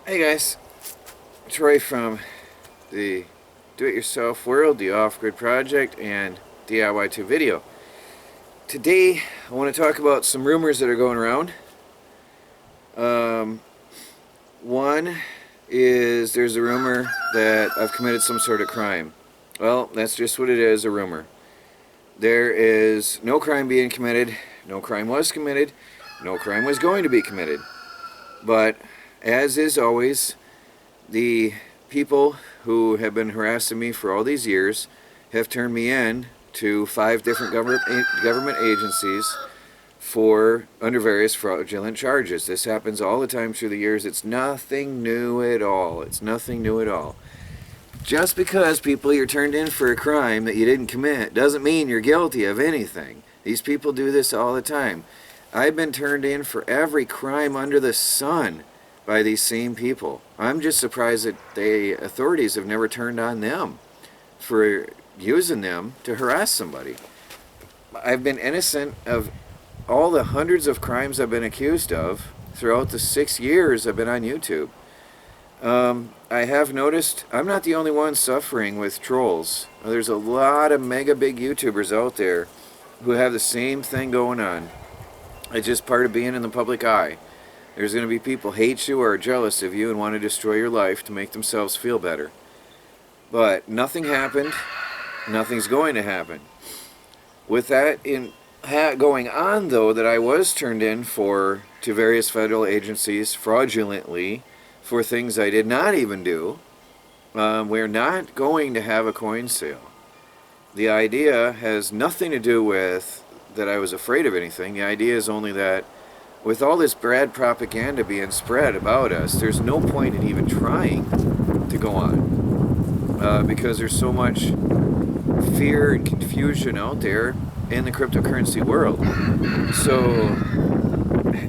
Hey guys, Troy from the Do-It-Yourself World, the Off-Grid Project, and DIY2 Video. Today, I want to talk about some rumors that are going around. One is there's a rumor that I've committed some sort of crime. Well, that's just what it is, a rumor. There is no crime being committed, no crime was committed, no crime was going to be committed. But, as is always, the people who have been harassing me for all these years have turned me in to 5 different government agencies for under various fraudulent charges. This happens all the time through the years. It's nothing new at all. It's nothing new at all. Just because people you're turned in for a crime that you didn't commit doesn't mean you're guilty of anything. These people do this all the time. I've been turned in for every crime under the sun by these same people. I'm just surprised that the authorities have never turned on them for using them to harass somebody. I've been innocent of all the hundreds of crimes I've been accused of throughout the 6 years I've been on YouTube. I have noticed I'm not the only one suffering with trolls. There's a lot of mega big YouTubers out there who have the same thing going on. It's just part of being in the public eye. There's going to be people who hate you or are jealous of you and want to destroy your life to make themselves feel better. But nothing happened. Nothing's going to happen. With that going on, though, that I was turned in to various federal agencies fraudulently for things I did not even do, we're not going to have a coin sale. The idea has nothing to do with that I was afraid of anything. The idea is only that with all this bad propaganda being spread about us, there's no point in even trying to go on because there's so much fear and confusion out there in the cryptocurrency world. So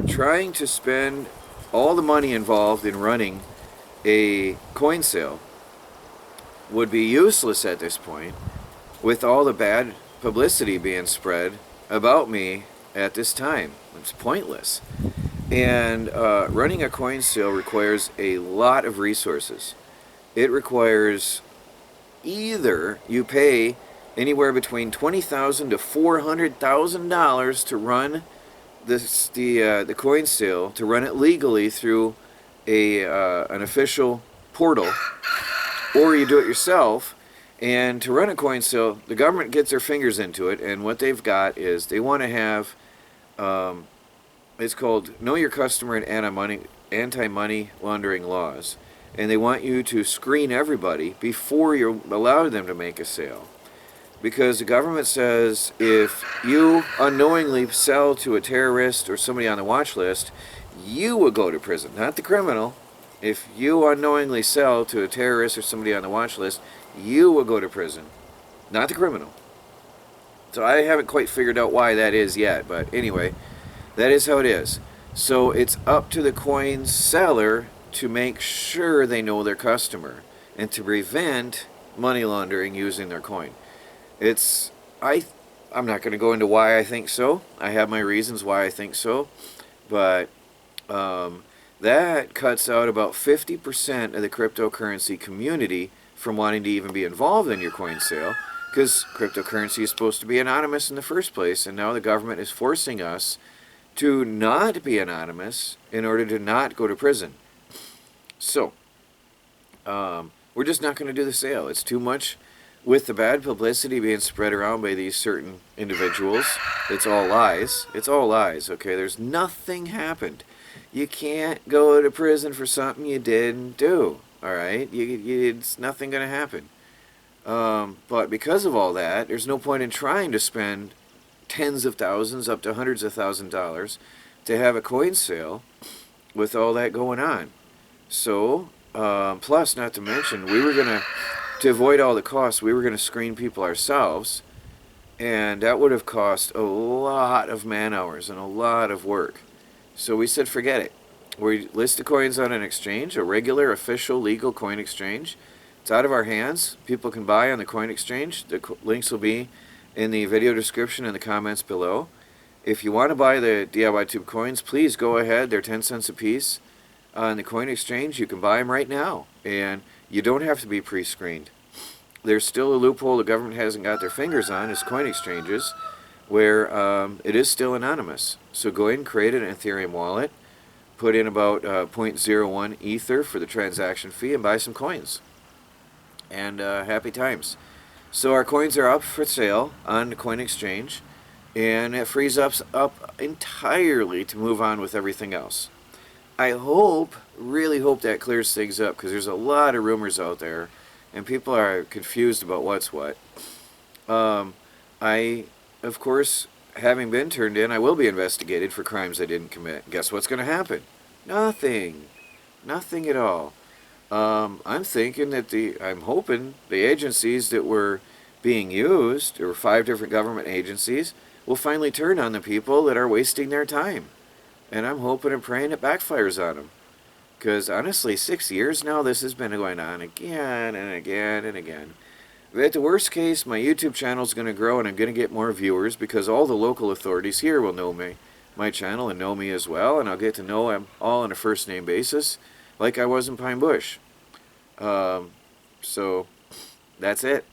trying to spend all the money involved in running a coin sale would be useless at this point with all the bad publicity being spread about me at this time. It's pointless. And running a coin sale requires a lot of resources. It requires either you pay anywhere between $20,000 to $400,000 to run the coin sale, to run it legally through an official portal, or you do it yourself. And to run a coin sale, the government gets their fingers into it, and what they've got is they want to have it's called Know Your Customer and Anti-Money Laundering laws. And they want you to screen everybody before you allow them to make a sale. Because the government says if you unknowingly sell to a terrorist or somebody on the watch list, you will go to prison, not the criminal. If you unknowingly sell to a terrorist or somebody on the watch list, you will go to prison, not the criminal. So I haven't quite figured out why that is yet, but anyway, that is how it is. So it's up to the coin seller to make sure they know their customer and to prevent money laundering using their coin. I'm not going to go into why I think so. I have my reasons why I think so, but that cuts out about 50% of the cryptocurrency community from wanting to even be involved in your coin sale, because cryptocurrency is supposed to be anonymous in the first place, and now the government is forcing us to not be anonymous in order to not go to prison. So, we're just not going to do the sale. It's too much. With the bad publicity being spread around by these certain individuals, it's all lies. It's all lies, okay? There's nothing happened. You can't go to prison for something you didn't do, all right? It's nothing going to happen. But because of all that, there's no point in trying to spend tens of thousands, up to hundreds of thousands of dollars to have a coin sale with all that going on. So, plus, not to mention, to avoid all the costs, we were going to screen people ourselves, and that would have cost a lot of man hours and a lot of work. So we said, forget it. We list the coins on an exchange, a regular, official, legal coin exchange. It's out of our hands. People can buy on the coin exchange. The links will be in the video description and the comments below. If you want to buy the DIY Tube coins, please go ahead. They're 10 cents a piece. on the coin exchange. You can buy them right now, and you don't have to be pre-screened. There's still a loophole the government hasn't got their fingers on, is coin exchanges, where it is still anonymous. So go ahead and create an Ethereum wallet, put in about 0.01 Ether for the transaction fee, and buy some coins. And happy times. So our coins are up for sale on the coin exchange, and it frees us up entirely to move on with everything else. I really hope that clears things up, because there's a lot of rumors out there, and people are confused about what's what. I, of course, having been turned in, I will be investigated for crimes I didn't commit. Guess what's going to happen? Nothing. Nothing at all. I'm thinking that I'm hoping the agencies that were being used, there were 5 different government agencies, will finally turn on the people that are wasting their time. And I'm hoping and praying it backfires on them. Because honestly, 6 years now, this has been going on again and again and again. At the worst case, my YouTube channel is going to grow and I'm going to get more viewers, because all the local authorities here will know my channel and know me as well, and I'll get to know them all on a first name basis, like I was in Pine Bush. So that's it.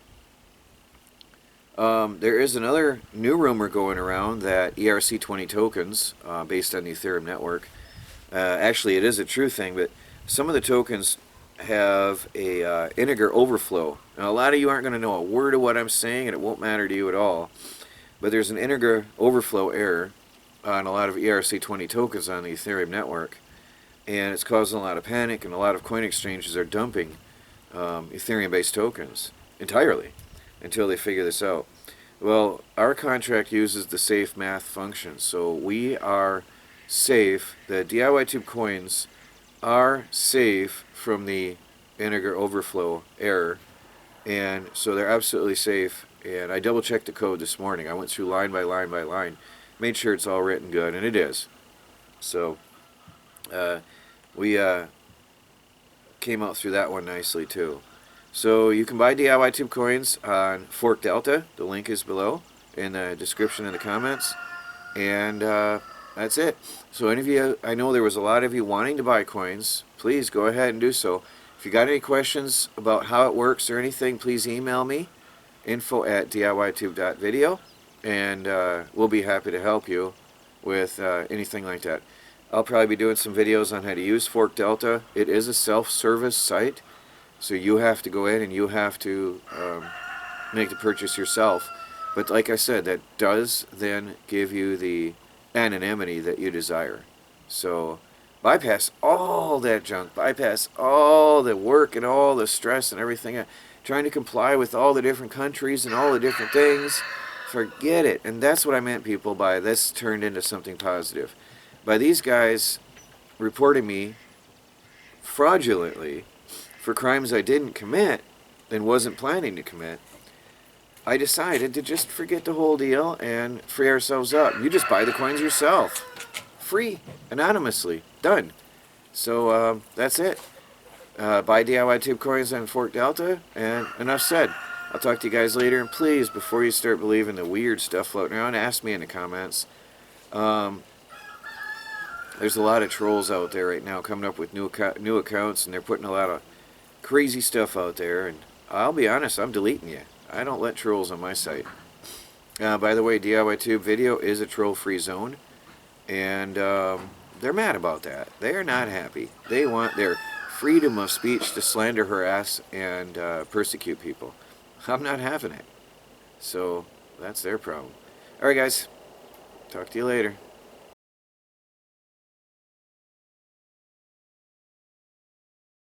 There is another new rumor going around that ERC20 tokens, based on the Ethereum network, actually it is a true thing, but some of the tokens have a integer overflow. Now, a lot of you aren't going to know a word of what I'm saying, and it won't matter to you at all, but there's an integer overflow error on a lot of ERC20 tokens on the Ethereum network, and it's causing a lot of panic, and a lot of coin exchanges are dumping Ethereum-based tokens entirely until they figure this out. Well, our contract uses the safe math function, so we are safe. The DIY-tube coins are safe from the integer overflow error, and so they're absolutely safe. And I double checked the code this morning. I went through line by line by line, made sure it's all written good, and it is. So we came out through that one nicely too. So you can buy DIY-tube coins on ForkDelta. The link is below in the description in the comments, and that's it. So any of you, I know there was a lot of you wanting to buy coins. Please go ahead and do so. If you got any questions about how it works or anything, please email me, info@diytube.video, and we'll be happy to help you with anything like that. I'll probably be doing some videos on how to use ForkDelta. It is a self-service site, so you have to go in and you have to make the purchase yourself. But like I said, that does then give you the anonymity that you desire. So bypass all that junk, bypass all the work and all the stress and everything, trying to comply with all the different countries and all the different things. Forget it. And that's what I meant, people, by this turned into something positive. By these guys reporting me fraudulently for crimes I didn't commit and wasn't planning to commit, I decided to just forget the whole deal and free ourselves up. You just buy the coins yourself. Free. Anonymously. Done. So that's it. Buy DIY-tube coins on ForkDelta, and enough said. I'll talk to you guys later, and please, before you start believing the weird stuff floating around, ask me in the comments. There's a lot of trolls out there right now coming up with new accounts, and they're putting a lot of crazy stuff out there, and I'll be honest, I'm deleting you. I don't let trolls on my site. By the way, DIY-tube video is a troll-free zone, and they're mad about that. They are not happy. They want their freedom of speech to slander, harass, and persecute people. I'm not having it. So that's their problem. Alright guys, talk to you later.